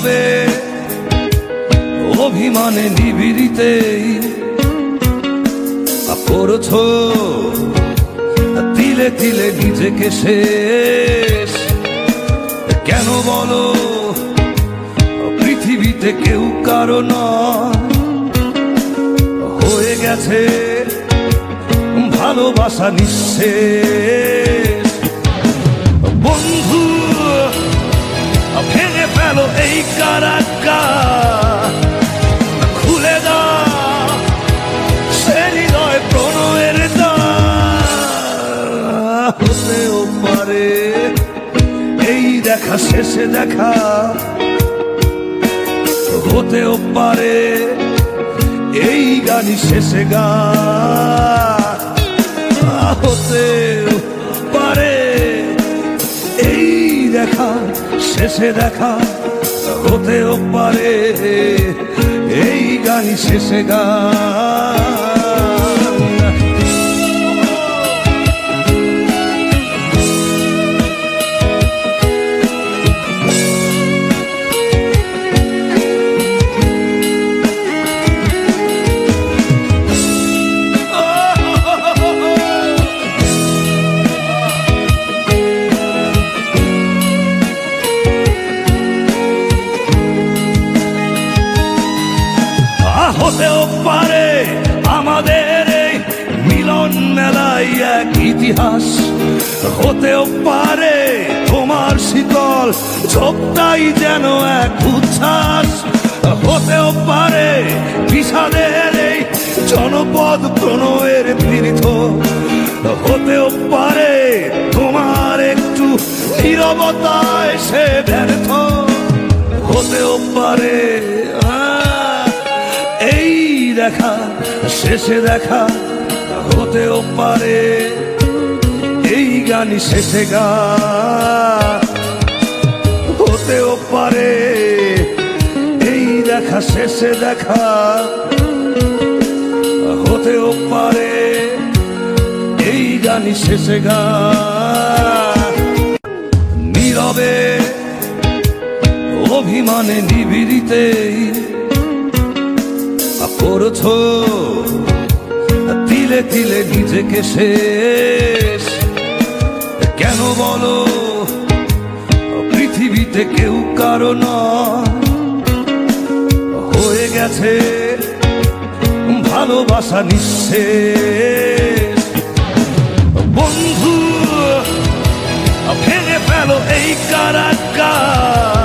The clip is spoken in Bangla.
নীরবে অভিমানে নিবিড়িতেই করছো তিলে তিলে নিজেকে শেষ। কেন বলো পৃথিবীতে কেউ কারো নয়, হয়ে গেছে ভালোবাসা নিঃশেষ। বন্ধু ভেঙে ফেলো এই কারাগার, খুলে দাও সে হৃদয় প্রণয়ের দ্বার। হতেও পারে এই দেখা শেষে দেখা, হতেও পারে এই গানই শেষে গান, হতেও পারে এই দেখা শেষে দেখা, হতেও পারে এই গানই শেষে গান। হতেও পারে আমাদের এই মিলন মেলায় এক ইতিহাস, হতেও পারে তোমার শীতল ঝোপটাই যেন এক উচ্ছ্বাস, হতেও পারে বিষাদের এই জনপদ প্রণয়ের তীর্থ, হতেও পারে তোমার একটু নীরবতায় সে ব্যর্থ, হতেও পারে এই দেখা শেষে দেখা, হতেও পারে এই গানই শেষে গান, হতেও পারে এই দেখা শেষে দেখা, হতেও পারে এই গানই শেষে গান। নীরবে অভিমানে নিবিড়িতেই করছো তিলে তিলে নিজেকে শেষ। কেন বলো পৃথিবীতে কেউ কারো নয়, হয়ে গেছে ভালোবাসা নিঃশেষ। বন্ধু ভেঙে ফেলো এই কারাগার,